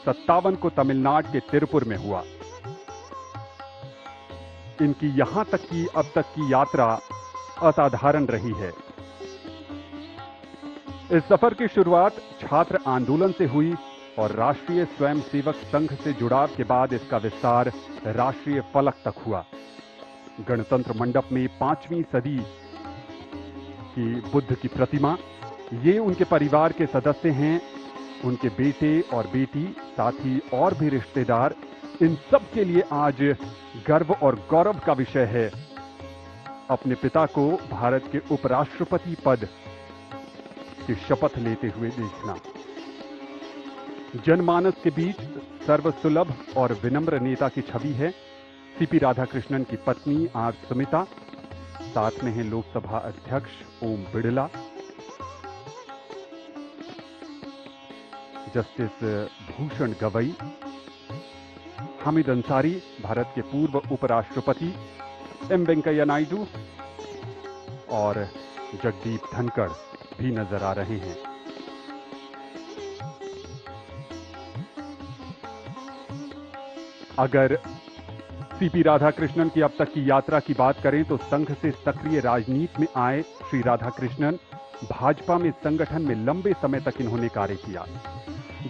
1957 को तमिलनाडु के तिरुपुर में हुआ। इनकी यहां तक की अब तक की यात्रा असाधारण रही है। इस सफर की शुरुआत छात्र आंदोलन से हुई और राष्ट्रीय स्वयंसेवक संघ से जुड़ाव के बाद इसका विस्तार राष्ट्रीय फलक तक हुआ। गणतंत्र मंडप में 5वीं सदी की बुद्ध की प्रतिमा, ये उनके परिवार के सदस्य हैं, उनके बेटे और बेटी, साथ ही और भी रिश्तेदार, इन सब के लिए आज गर्व और गौरव का विषय है अपने पिता को भारत के उपराष्ट्रपति पद की शपथ लेते हुए देखना। जनमानस के बीच सर्वसुलभ और विनम्र नेता की छवि है सीपी राधाकृष्णन की पत्नी आर सुमिता, साथ में हैं लोकसभा अध्यक्ष ओम बिड़ला, जस्टिस भूषण गवई, हामिद अंसारी, भारत के पूर्व उपराष्ट्रपति एम वेंकैया नायडू और जगदीप धनखड़ भी नजर आ रहे हैं। अगर सीपी राधाकृष्णन की अब तक की यात्रा की बात करें तो संघ से सक्रिय राजनीति में आए श्री राधाकृष्णन भाजपा में संगठन में लंबे समय तक इन्होंने कार्य किया।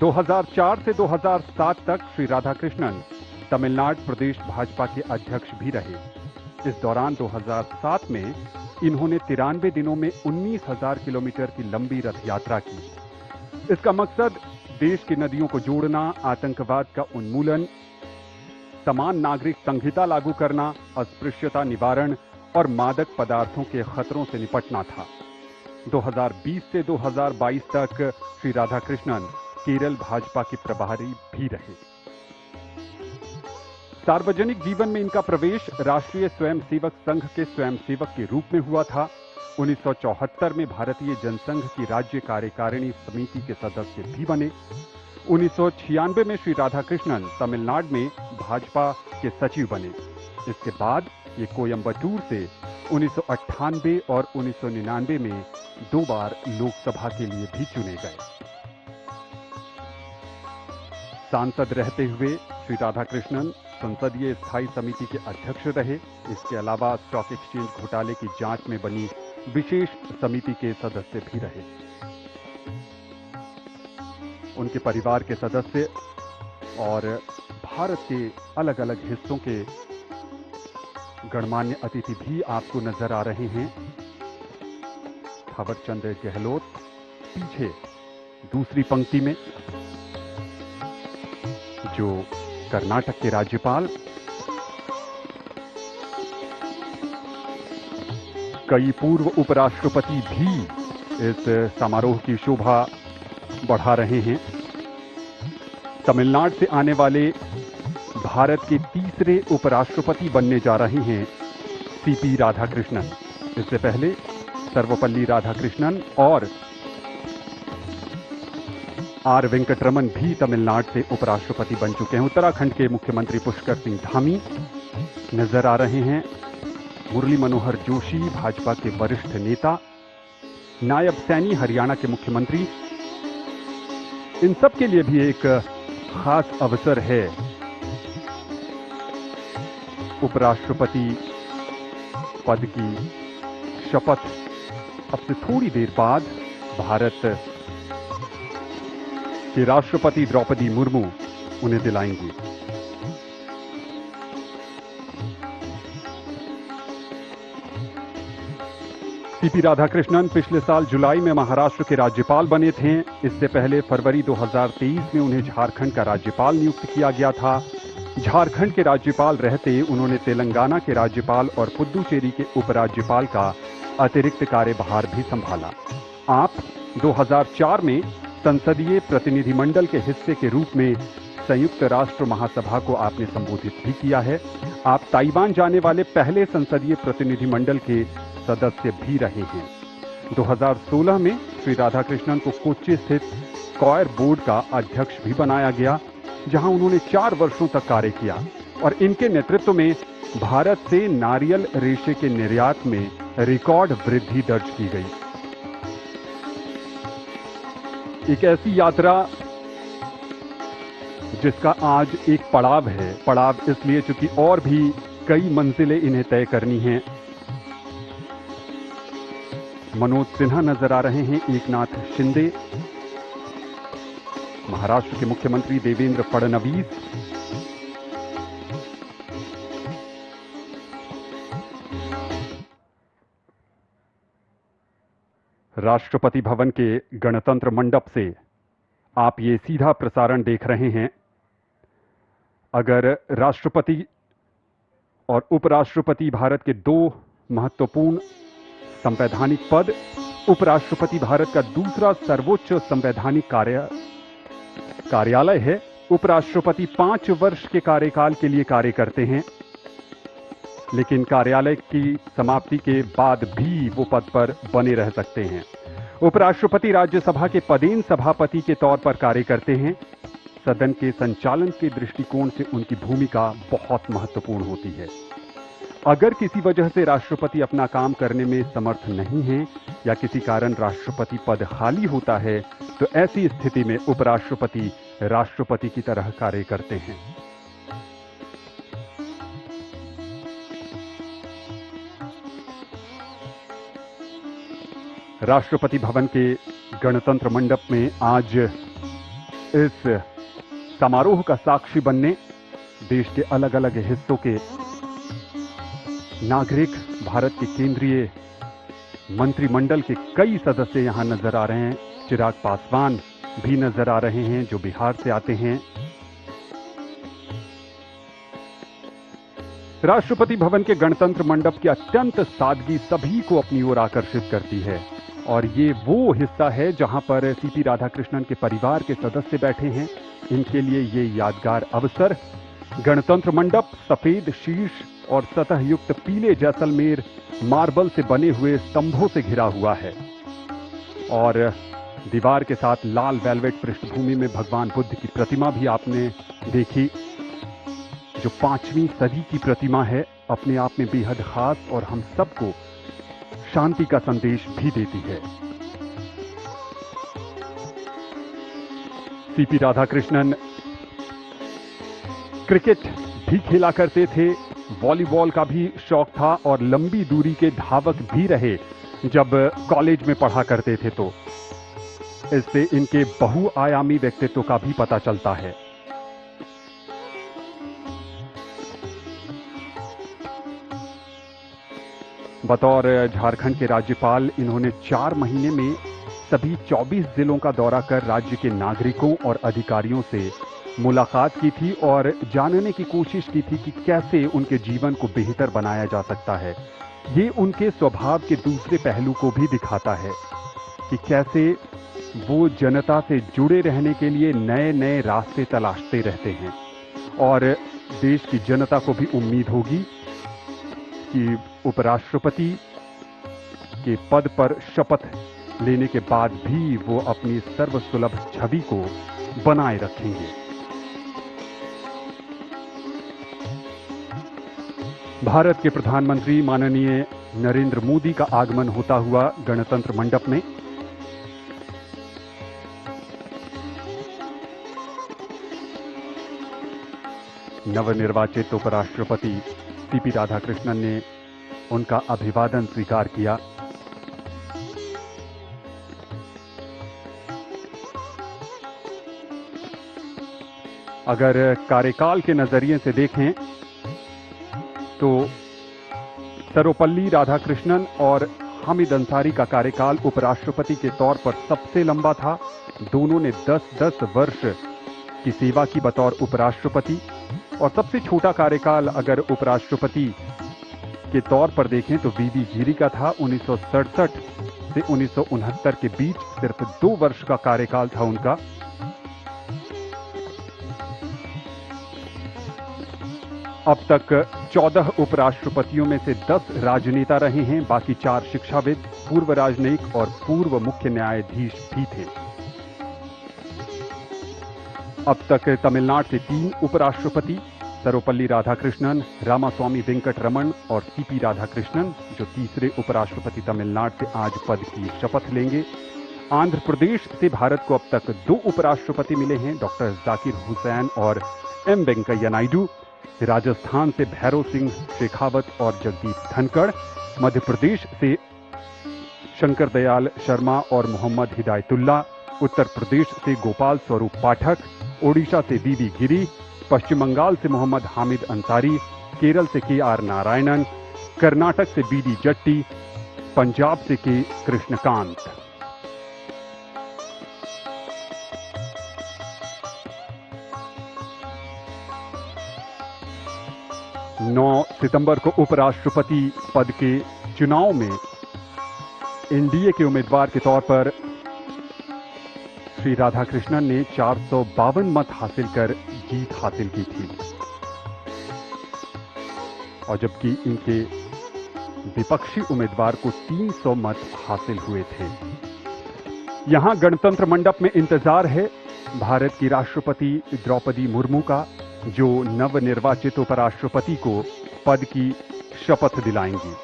2004 से 2007 तक श्री राधाकृष्णन तमिलनाडु प्रदेश भाजपा के अध्यक्ष भी रहे। इस दौरान 2007 में इन्होंने 93 दिनों में 19,000 किलोमीटर की लंबी रथ यात्रा की। इसका मकसद देश की नदियों को जोड़ना, आतंकवाद का उन्मूलन, समान नागरिक संहिता लागू करना, अस्पृश्यता निवारण और मादक पदार्थों के खतरों से निपटना था। 2020 से 2022 तक श्री राधाकृष्णन केरल भाजपा के प्रभारी भी रहे। सार्वजनिक जीवन में इनका प्रवेश राष्ट्रीय स्वयंसेवक संघ के स्वयंसेवक के रूप में हुआ था। 1974 में भारतीय जनसंघ की राज्य कार्यकारिणी समिति के सदस्य भी बने। 1996 में श्री राधाकृष्णन तमिलनाडु में भाजपा के सचिव बने। इसके बाद ये कोयंबटूर से 1998 और 1999 में 2 बार लोकसभा के लिए भी चुने गए। सांसद रहते हुए श्री राधाकृष्णन संसदीय स्थायी समिति के अध्यक्ष रहे। इसके अलावा स्टॉक एक्सचेंज घोटाले की जांच में बनी विशेष समिति के सदस्य भी रहे। उनके परिवार के सदस्य और भारत के अलग अलग हिस्सों के गणमान्य अतिथि भी आपको नजर आ रहे हैं। थावरचंद गहलोत पीछे दूसरी पंक्ति में, जो कर्नाटक के राज्यपाल, कई पूर्व उपराष्ट्रपति भी इस समारोह की शोभा बढ़ा रहे हैं। तमिलनाडु से आने वाले भारत के तीसरे उपराष्ट्रपति बनने जा रहे हैं सीपी राधाकृष्णन। इससे पहले सर्वपल्ली राधाकृष्णन और आर वेंकटरमन भी तमिलनाडु से उपराष्ट्रपति बन चुके हैं। उत्तराखंड के मुख्यमंत्री पुष्कर सिंह धामी नजर आ रहे हैं। मुरली मनोहर जोशी भाजपा के वरिष्ठ नेता, नायब सैनी हरियाणा के मुख्यमंत्री, इन सब के लिए भी एक खास अवसर है उपराष्ट्रपति पद की शपथ अब से थोड़ी देर बाद भारत कि राष्ट्रपति द्रौपदी मुर्मू उन्हें दिलाएंगी। सीपी राधाकृष्णन पिछले साल जुलाई में महाराष्ट्र के राज्यपाल बने थे। इससे पहले फरवरी 2023 में उन्हें झारखंड का राज्यपाल नियुक्त किया गया था। झारखंड के राज्यपाल रहते उन्होंने तेलंगाना के राज्यपाल और पुद्दुचेरी के उपराज्यपाल का अतिरिक्त कार्यभार भी संभाला। आप 2004 में संसदीय प्रतिनिधिमंडल के हिस्से के रूप में संयुक्त राष्ट्र महासभा को आपने संबोधित भी किया है। आप ताइवान जाने वाले पहले संसदीय प्रतिनिधिमंडल के सदस्य भी रहे हैं। 2016 में श्री राधाकृष्णन को कोच्चि स्थित कॉयर बोर्ड का अध्यक्ष भी बनाया गया, जहां उन्होंने 4 वर्षों तक कार्य किया और इनके नेतृत्व में भारत से नारियल रेशे के निर्यात में रिकॉर्ड वृद्धि दर्ज की गई। एक ऐसी यात्रा जिसका आज एक पड़ाव है। पड़ाव इसलिए क्योंकि और भी कई मंजिलें इन्हें तय करनी हैं। मनोज सिन्हा नजर आ रहे हैं, एकनाथ शिंदे, महाराष्ट्र के मुख्यमंत्री देवेंद्र फडणवीस, राष्ट्रपति भवन के गणतंत्र मंडप से आप ये सीधा प्रसारण देख रहे हैं। अगर राष्ट्रपति और उपराष्ट्रपति भारत के दो महत्वपूर्ण संवैधानिक पद, उपराष्ट्रपति भारत का दूसरा सर्वोच्च संवैधानिक कार्यालय है। उपराष्ट्रपति 5 वर्ष के कार्यकाल के लिए कार्य करते हैं, लेकिन कार्यालय की समाप्ति के बाद भी वो पद पर बने रह सकते हैं। उपराष्ट्रपति राज्यसभा के पदेन सभापति के तौर पर कार्य करते हैं। सदन के संचालन के दृष्टिकोण से उनकी भूमिका बहुत महत्वपूर्ण होती है। अगर किसी वजह से राष्ट्रपति अपना काम करने में समर्थ नहीं है या किसी कारण राष्ट्रपति पद खाली होता है, तो ऐसी स्थिति में उपराष्ट्रपति राष्ट्रपति की तरह कार्य करते हैं। राष्ट्रपति भवन के गणतंत्र मंडप में आज इस समारोह का साक्षी बनने देश के अलग अलग हिस्सों के नागरिक, भारत के केंद्रीय मंत्रिमंडल के कई सदस्य यहां नजर आ रहे हैं। चिराग पासवान भी नजर आ रहे हैं, जो बिहार से आते हैं। राष्ट्रपति भवन के गणतंत्र मंडप की अत्यंत सादगी सभी को अपनी ओर आकर्षित करती है, और ये वो हिस्सा है जहां पर सीपी राधाकृष्णन के परिवार के सदस्य बैठे हैं। इनके लिए ये यादगार अवसर। गणतंत्र मंडप सफेद शीर्ष और सतह युक्त पीले जैसलमेर मार्बल से बने हुए स्तंभों से घिरा हुआ है, और दीवार के साथ लाल वेलवेट पृष्ठभूमि में भगवान बुद्ध की प्रतिमा भी आपने देखी, जो 5वीं सदी की प्रतिमा है, अपने आप में बेहद खास और हम सबको शांति का संदेश भी देती है। सीपी राधाकृष्णन क्रिकेट भी खेला करते थे, वॉलीबॉल का भी शौक था और लंबी दूरी के धावक भी रहे जब कॉलेज में पढ़ा करते थे। तो इससे इनके बहुआयामी व्यक्तित्व का भी पता चलता है। बतौर झारखंड के राज्यपाल इन्होंने 4 महीने में सभी 24 जिलों का दौरा कर राज्य के नागरिकों और अधिकारियों से मुलाकात की थी और जानने की कोशिश की थी कि कैसे उनके जीवन को बेहतर बनाया जा सकता है। ये उनके स्वभाव के दूसरे पहलू को भी दिखाता है कि कैसे वो जनता से जुड़े रहने के लिए नए नए रास्ते तलाशते रहते हैं, और देश की जनता को भी उम्मीद होगी कि उपराष्ट्रपति के पद पर शपथ लेने के बाद भी वो अपनी सर्वसुलभ छवि को बनाए रखेंगे। भारत के प्रधानमंत्री माननीय नरेंद्र मोदी का आगमन होता हुआ गणतंत्र मंडप में नवनिर्वाचित उपराष्ट्रपति सीपी राधाकृष्णन ने उनका अभिवादन स्वीकार किया। अगर कार्यकाल के नजरिए से देखें तो सर्वपल्ली राधाकृष्णन और हामिद अंसारी का कार्यकाल उपराष्ट्रपति के तौर पर सबसे लंबा था। दोनों ने 10-10 वर्ष की सेवा की बतौर उपराष्ट्रपति, और सबसे छोटा कार्यकाल अगर उपराष्ट्रपति के तौर पर देखें तो वीवी गिरी का था। 1967 से 1969 के बीच सिर्फ 2 वर्ष का कार्यकाल था उनका। अब तक 14 उपराष्ट्रपतियों में से 10 राजनेता रहे हैं, बाकी 4 शिक्षाविद, पूर्व राजनयिक और पूर्व मुख्य न्यायाधीश भी थे। अब तक तमिलनाडु से 3 उपराष्ट्रपति, सर्वपल्ली राधाकृष्णन, रामास्वामी वेंकट रमन और सीपी राधाकृष्णन, जो तीसरे उपराष्ट्रपति तमिलनाडु से आज पद की शपथ लेंगे। आंध्र प्रदेश से भारत को अब तक 2 उपराष्ट्रपति मिले हैं, डॉक्टर जाकिर हुसैन और एम वेंकैया नायडू। राजस्थान से भैरव सिंह शेखावत और जगदीप धनखड़। मध्य प्रदेश से शंकर दयाल शर्मा और मोहम्मद हिदायतुल्ला। उत्तर प्रदेश से गोपाल स्वरूप पाठक। ओडिशा से बीबी गिरी। पश्चिम बंगाल से मोहम्मद हामिद अंसारी। केरल से KR नारायणन। कर्नाटक से BD जट्टी। पंजाब से के कृष्णकांत। नौ सितंबर को उपराष्ट्रपति पद के चुनाव में एनडीए के उम्मीदवार के तौर पर श्री राधाकृष्णन ने 452 मत हासिल कर जीत हासिल की थी, और जबकि इनके विपक्षी उम्मीदवार को 300 मत हासिल हुए थे। यहां गणतंत्र मंडप में इंतजार है भारत की राष्ट्रपति द्रौपदी मुर्मू का, जो नवनिर्वाचित उपराष्ट्रपति को पद की शपथ दिलाएंगी।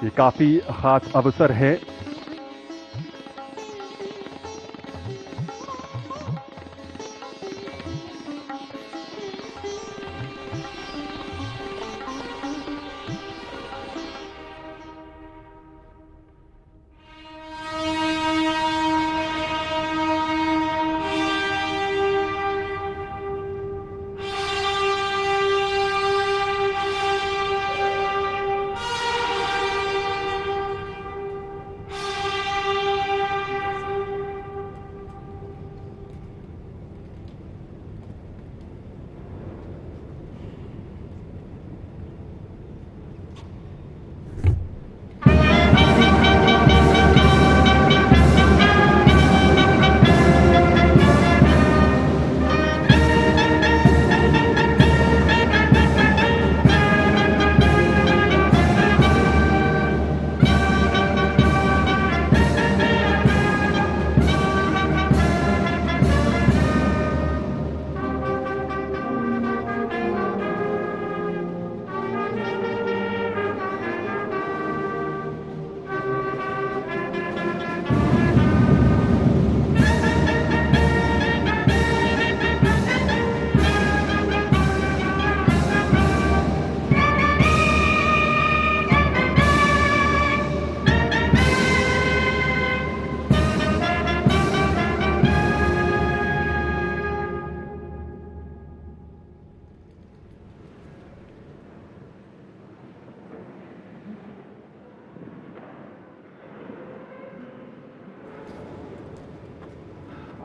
ये काफी खास अवसर है।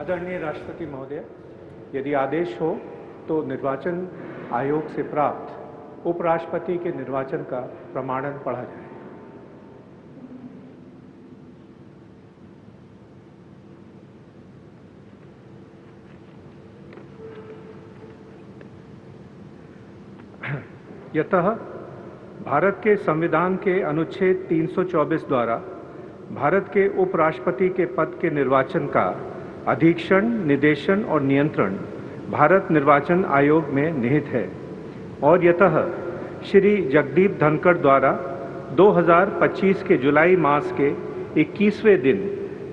आदरणीय राष्ट्रपति महोदय, यदि आदेश हो तो निर्वाचन आयोग से प्राप्त उपराष्ट्रपति के निर्वाचन का प्रमाणन पढ़ा जाए। यतः भारत के संविधान के अनुच्छेद 324 द्वारा भारत के उपराष्ट्रपति के पद के निर्वाचन का अधीक्षण, निर्देशन और नियंत्रण भारत निर्वाचन आयोग में निहित है, और यतः श्री जगदीप धनखड़ द्वारा 2025 के जुलाई मास के 21वें दिन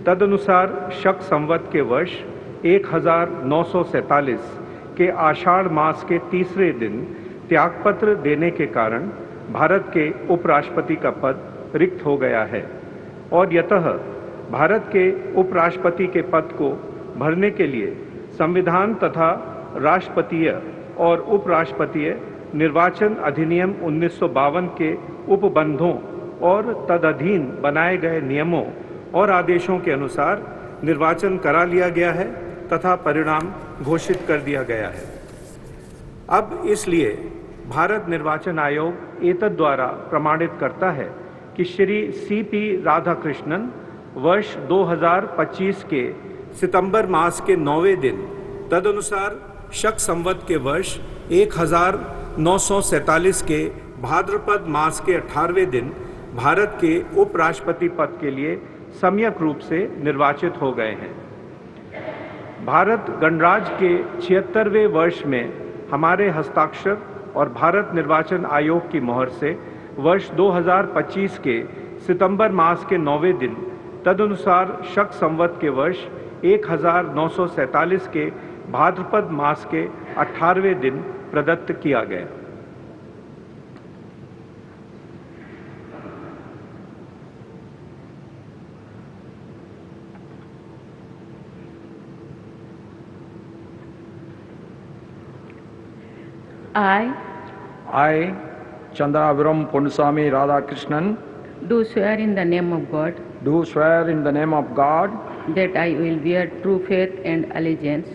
तदनुसार शक संवत के वर्ष 1947 के आषाढ़ मास के तीसरे दिन त्यागपत्र देने के कारण भारत के उपराष्ट्रपति का पद रिक्त हो गया है, और यतः भारत के उपराष्ट्रपति के पद को भरने के लिए संविधान तथा राष्ट्रपतीय और उपराष्ट्रपतीय निर्वाचन अधिनियम 1952 के उपबंधों और तदधीन बनाए गए नियमों और आदेशों के अनुसार निर्वाचन करा लिया गया है तथा परिणाम घोषित कर दिया गया है। अब इसलिए भारत निर्वाचन आयोग एतद द्वारा प्रमाणित करता है कि श्री CP राधाकृष्णन वर्ष 2025 के सितंबर मास के 9वें दिन तदनुसार शक संवत के वर्ष 1947 के भाद्रपद मास के 18वें दिन भारत के उपराष्ट्रपति पद के लिए सम्यक रूप से निर्वाचित हो गए हैं। भारत गणराज्य के 76वें वर्ष में हमारे हस्ताक्षर और भारत निर्वाचन आयोग की मोहर से वर्ष 2025 के सितंबर मास के 9वें दिन तदनुसार शक संवत के वर्ष 1947 के भाद्रपद मास के 18वें दिन प्रदत्त किया गया। I, Chandraviram Ponnusamy Radhakrishnan, do swear in the name of God do swear in the name of God that I will bear true faith and allegiance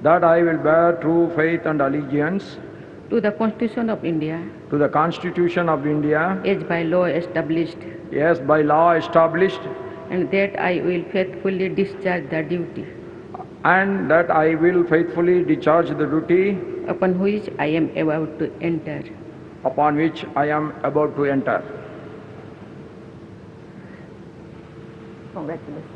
that I will bear true faith and allegiance to the Constitution of India to the Constitution of India as by law established, as by law established, and that I will faithfully discharge the duty and that I will faithfully discharge the duty upon which I am about to enter. upon which I am about to enter. Congratulations.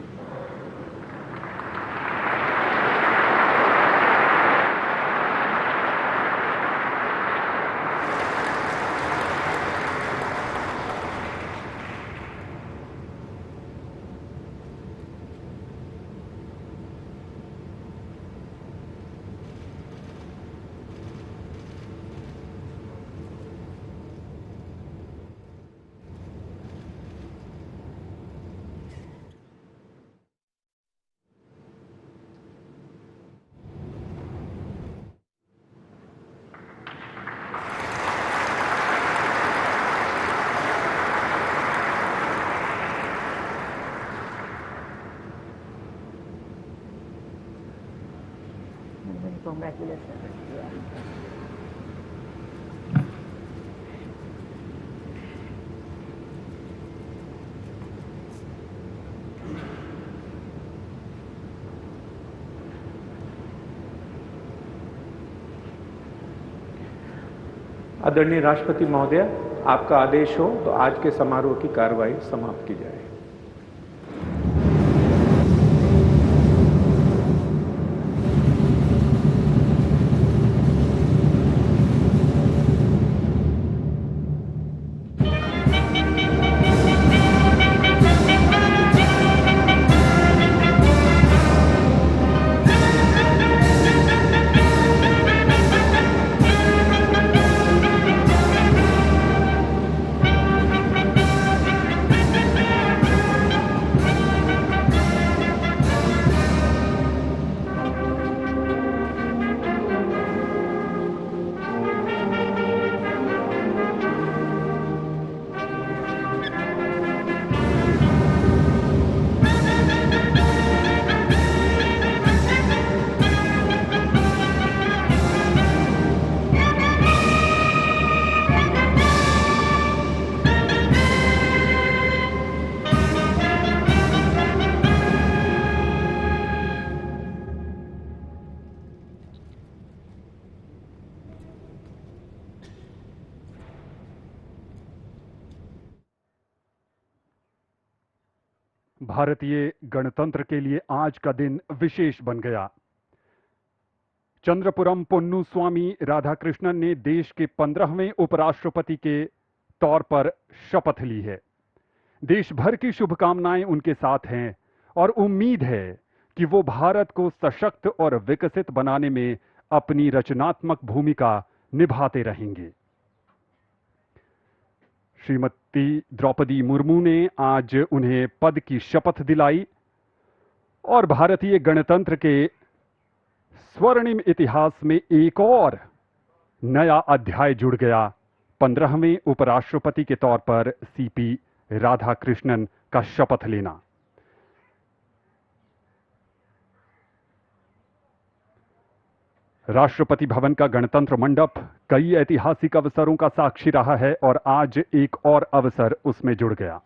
आदरणीय राष्ट्रपति महोदय, आपका आदेश हो तो आज के समारोह की कार्रवाई समाप्त की जाए। भारतीय गणतंत्र के लिए आज का दिन विशेष बन गया। चंद्रपुरम पोन्नुस्वामी राधाकृष्णन ने देश के 15वें उपराष्ट्रपति के तौर पर शपथ ली है। देश भर की शुभकामनाएं उनके साथ हैं और उम्मीद है कि वो भारत को सशक्त और विकसित बनाने में अपनी रचनात्मक भूमिका निभाते रहेंगे। श्रीमती द्रौपदी मुर्मू ने आज उन्हें पद की शपथ दिलाई और भारतीय गणतंत्र के स्वर्णिम इतिहास में एक और नया अध्याय जुड़ गया। 15वें उपराष्ट्रपति के तौर पर सीपी राधाकृष्णन का शपथ लेना। राष्ट्रपति भवन का गणतंत्र मंडप कई ऐतिहासिक अवसरों का साक्षी रहा है और आज एक और अवसर उसमें जुड़ गया।